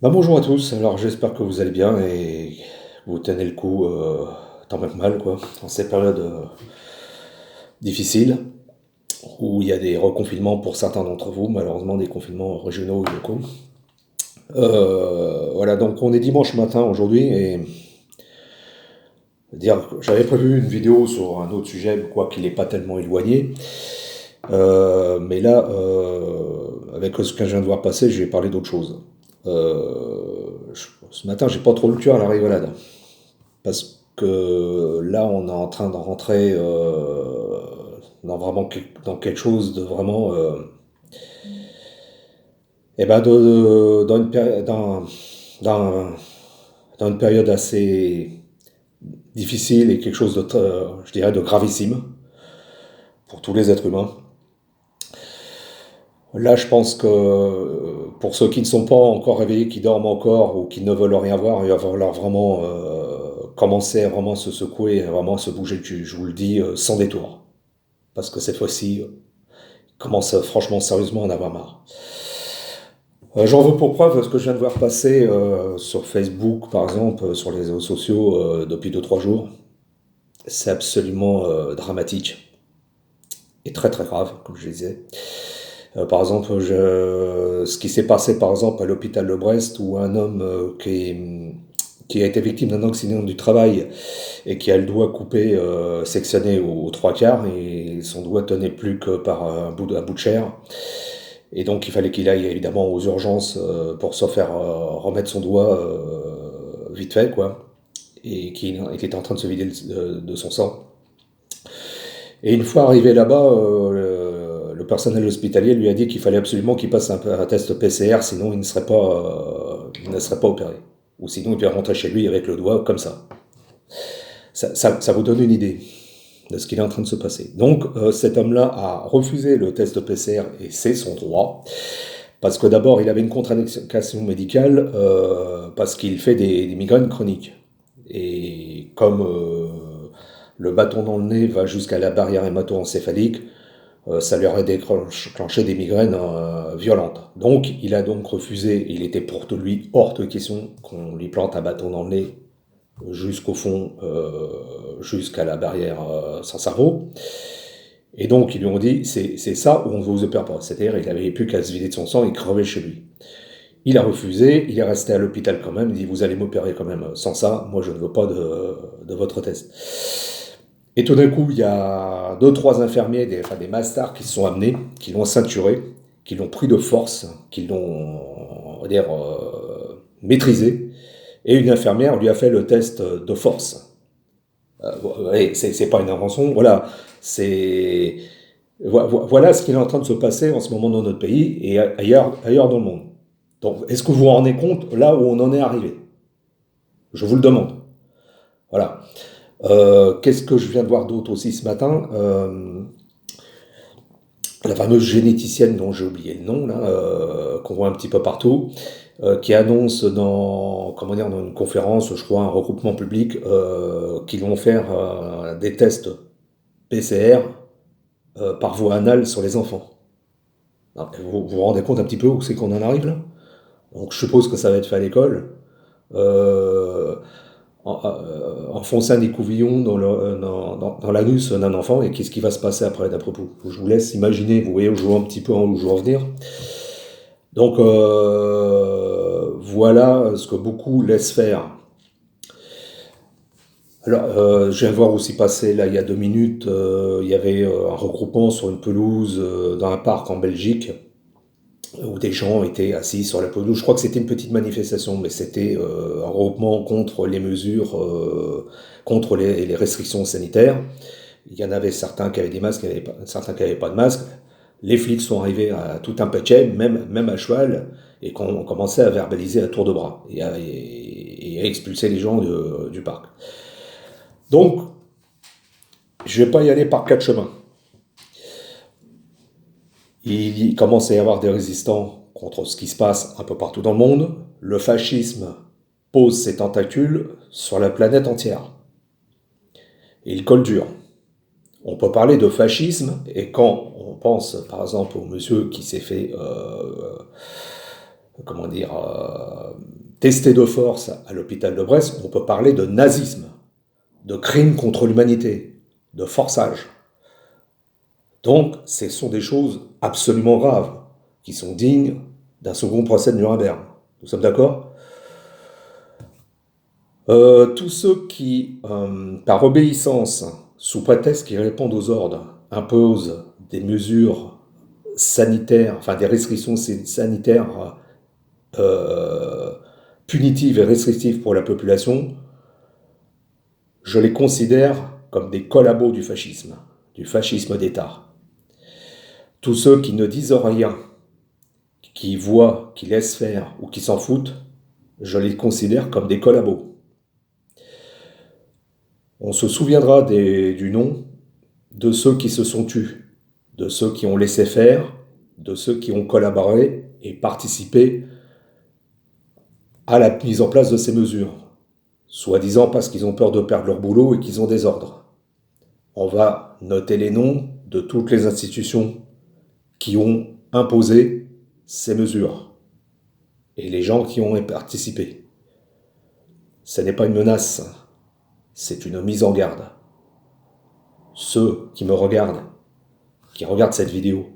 Bonjour à tous, alors j'espère que vous allez bien et que vous tenez le coup tant même mal quoi, dans ces périodes difficiles où il y a des reconfinements pour certains d'entre vous, malheureusement des confinements régionaux ou locaux. Voilà, donc on est dimanche matin aujourd'hui et dire j'avais prévu une vidéo sur un autre sujet, quoi qu'il n'est pas tellement éloigné. Mais là, avec ce que je viens de voir passer, je vais parler d'autre chose. Ce matin, j'ai pas trop le cœur à la rigolade. Parce que là, on est en train de rentrer dans vraiment dans quelque chose de vraiment, dans dans une période assez difficile et quelque chose de, je dirais, de gravissime pour tous les êtres humains. Là, je pense que pour ceux qui ne sont pas encore réveillés, qui dorment encore ou qui ne veulent rien voir, il va falloir vraiment commencer à vraiment se secouer, à vraiment se bouger le cul. Je vous le dis sans détour. Parce que cette fois-ci, commence franchement sérieusement à en avoir marre. J'en veux pour preuve ce que je viens de voir passer sur Facebook, par exemple, sur les réseaux sociaux depuis 2 3 jours. C'est absolument dramatique et très très grave, comme je le disais. Par exemple, ce qui s'est passé par exemple à l'hôpital de Brest où un homme qui a été victime d'un accident du travail et qui a le doigt coupé, sectionné aux 3 quarts et son doigt tenait plus que par un bout de chair. Et donc il fallait qu'il aille évidemment aux urgences pour se faire remettre son doigt vite fait, quoi. Et qui était en train de se vider de son sang. Et une fois arrivé là-bas, le personnel hospitalier lui a dit qu'il fallait absolument qu'il passe un test PCR, sinon il ne serait pas opéré. Ou sinon il peut rentrer chez lui avec le doigt comme ça. Ça vous donne une idée de ce qu'il est en train de se passer. Donc cet homme-là a refusé le test PCR et c'est son droit. Parce que d'abord, il avait une contre-indication médicale parce qu'il fait des migraines chroniques. Et comme le bâton dans le nez va jusqu'à la barrière hémato-encéphalique, ça lui aurait déclenché des migraines violentes. Donc, il a donc refusé, il était pour lui hors de question qu'on lui plante un bâton dans le nez jusqu'au fond, jusqu'à la barrière sans cerveau. Et donc, ils lui ont dit, c'est ça ou on ne vous opère pas. C'est-à-dire, il n'avait plus qu'à se vider de son sang et crever chez lui. Il a refusé, il est resté à l'hôpital quand même, il dit, vous allez m'opérer quand même. Sans ça, moi, je ne veux pas de votre test. Et tout d'un coup, il y a deux, trois infirmiers, enfin des masters qui se sont amenés, qui l'ont ceinturé, qui l'ont pris de force, qui l'ont, on va dire, maîtrisé. Et une infirmière lui a fait le test de force. Et c'est pas une invention, voilà. C'est voilà ce qui est en train de se passer en ce moment dans notre pays et ailleurs dans le monde. Donc, est-ce que vous vous rendez compte là où on en est arrivé? Je vous le demande. Voilà. Qu'est-ce que je viens de voir d'autre aussi ce matin? La fameuse généticienne dont j'ai oublié le nom, là, qu'on voit un petit peu partout, qui annonce dans, comment dire, dans une conférence, je crois, un regroupement public, qu'ils vont faire des tests PCR par voie anale sur les enfants. Alors, vous rendez compte un petit peu où c'est qu'on en arrive là? Donc je suppose que ça va être fait à l'école. Euh, Enfoncer un écouvillon dans l'anus d'un enfant et qu'est-ce qui va se passer après d'après vous? Je vous laisse imaginer, vous voyez où je veux un petit peu où je veux en venir. Donc voilà ce que beaucoup laissent faire. Alors, je viens de voir aussi passer, là, il y a 2 minutes, il y avait un regroupement sur une pelouse dans un parc en Belgique, où des gens étaient assis sur la pelouse. Je crois que c'était une petite manifestation, mais c'était un regroupement contre les mesures, contre les restrictions sanitaires. Il y en avait certains qui avaient des masques, il y en avait certains qui n'avaient pas de masque. Les flics sont arrivés à tout un paquet, même à cheval, et qu'on commençait à verbaliser à tour de bras et à expulser les gens du parc. Donc, je ne vais pas y aller par 4 chemins. Il commence à y avoir des résistants contre ce qui se passe un peu partout dans le monde. Le fascisme pose ses tentacules sur la planète entière. Et il colle dur. On peut parler de fascisme, et quand on pense par exemple au monsieur qui s'est fait comment dire, testé de force à l'hôpital de Brest, on peut parler de nazisme, de crime contre l'humanité, de forçage. Donc, ce sont des choses absolument graves, qui sont dignes d'un second procès de Nuremberg. Nous sommes d'accord? Tous ceux qui, par obéissance, sous prétexte qu'ils répondent aux ordres, imposent des mesures sanitaires, enfin des restrictions sanitaires euh, punitives et restrictives pour la population, je les considère comme des collabos du fascisme d'État. Tous ceux qui ne disent rien, qui voient, qui laissent faire ou qui s'en foutent, je les considère comme des collabos. On se souviendra du nom de ceux qui se sont tus, de ceux qui ont laissé faire, de ceux qui ont collaboré et participé à la mise en place de ces mesures, soi-disant parce qu'ils ont peur de perdre leur boulot et qu'ils ont des ordres. On va noter les noms de toutes les institutions qui ont imposé ces mesures et les gens qui ont participé. Ce n'est pas une menace, c'est une mise en garde. Ceux qui me regardent, qui regardent cette vidéo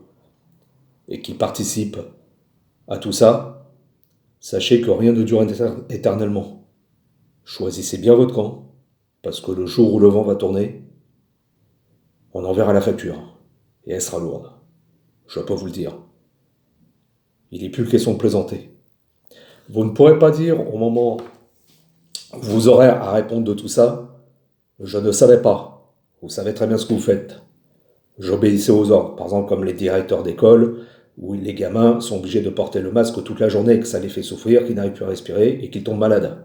et qui participent à tout ça, sachez que rien ne dure éternellement. Choisissez bien votre camp, parce que le jour où le vent va tourner, on en verra la facture, et elle sera lourde. Je peux vous le dire. Il n'est plus question de plaisanter. Vous ne pourrez pas dire au moment où vous aurez à répondre de tout ça, je ne savais pas. Vous savez très bien ce que vous faites. J'obéissais aux ordres, par exemple comme les directeurs d'école, où les gamins sont obligés de porter le masque toute la journée, que ça les fait souffrir, qu'ils n'arrivent plus à respirer et qu'ils tombent malades.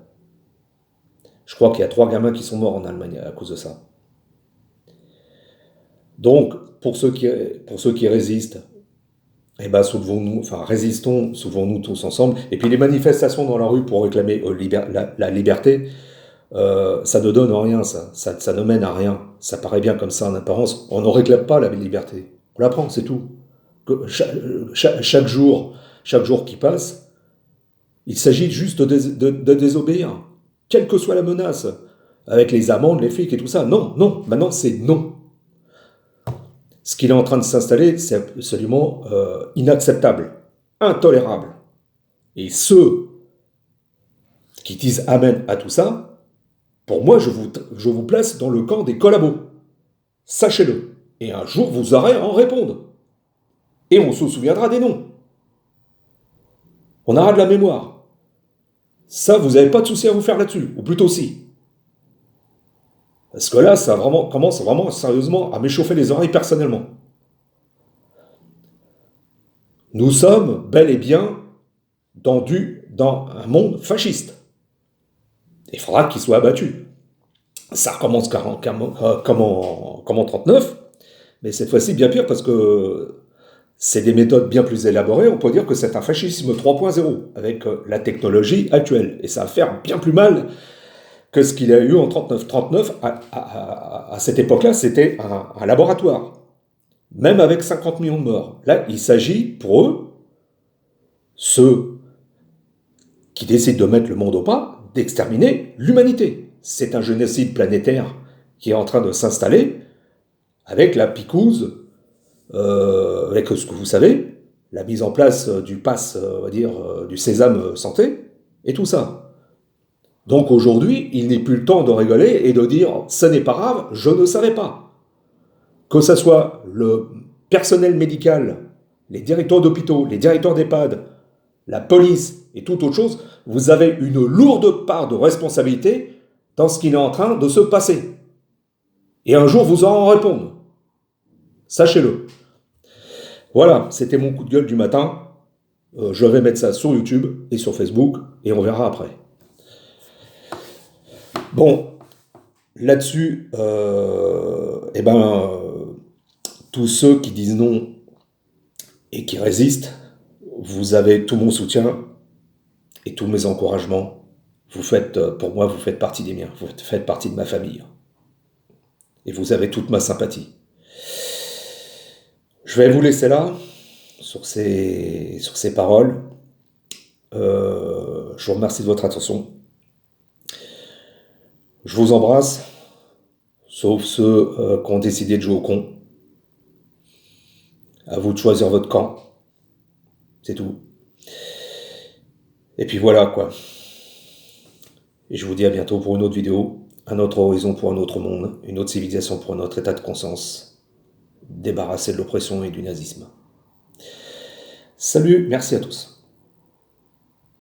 Je crois qu'il y a 3 gamins qui sont morts en Allemagne à cause de ça. Donc, pour ceux qui résistent, eh ben, résistons, soulevons-nous tous ensemble. Et puis les manifestations dans la rue pour réclamer la liberté, ça ne donne rien, ça ne mène à rien. Ça paraît bien comme ça en apparence. On ne réclame pas la liberté. On la prend, c'est tout. Chaque jour qui passe, il s'agit juste de désobéir, quelle que soit la menace, avec les amendes, les flics et tout ça. Non, non, maintenant c'est non. Ce qu'il est en train de s'installer, c'est absolument inacceptable, intolérable. Et ceux qui disent amen à tout ça, pour moi, je vous place dans le camp des collabos. Sachez-le. Et un jour, vous aurez à en répondre. Et on se souviendra des noms. On aura de la mémoire. Ça, vous n'avez pas de souci à vous faire là-dessus. Ou plutôt si. Parce que là, ça commence vraiment sérieusement à m'échauffer les oreilles personnellement. Nous sommes bel et bien dans un monde fasciste. Il faudra qu'il soit abattu. Ça recommence comme en 39, mais cette fois-ci bien pire parce que c'est des méthodes bien plus élaborées. On peut dire que c'est un fascisme 3.0 avec la technologie actuelle. Et ça va faire bien plus mal que ce qu'il a eu en 39. 39, à cette époque-là, c'était un laboratoire. Même avec 50 millions de morts. Là, il s'agit pour eux, ceux qui décident de mettre le monde au pas, d'exterminer l'humanité. C'est un génocide planétaire qui est en train de s'installer avec la picouse, avec ce que vous savez, la mise en place du pass, on va dire, du sésame santé, et tout ça. Donc aujourd'hui, il n'est plus le temps de rigoler et de dire « ce n'est pas grave, je ne savais pas ». Que ce soit le personnel médical, les directeurs d'hôpitaux, les directeurs d'EHPAD, la police et toute autre chose, vous avez une lourde part de responsabilité dans ce qui est en train de se passer. Et un jour, vous aurez à en répondre. Sachez-le. Voilà, c'était mon coup de gueule du matin. Je vais mettre ça sur YouTube et sur Facebook, et on verra après. Bon, là-dessus, tous ceux qui disent non et qui résistent, vous avez tout mon soutien et tous mes encouragements. Pour moi, vous faites partie des miens, vous faites partie de ma famille. Et vous avez toute ma sympathie. Je vais vous laisser là, sur ces paroles. Je vous remercie de votre attention. Je vous embrasse, sauf ceux qui ont décidé de jouer au con. À vous de choisir votre camp, c'est tout. Et puis voilà quoi. Et je vous dis à bientôt pour une autre vidéo, un autre horizon pour un autre monde, une autre civilisation pour un autre état de conscience, débarrassé de l'oppression et du nazisme. Salut, merci à tous.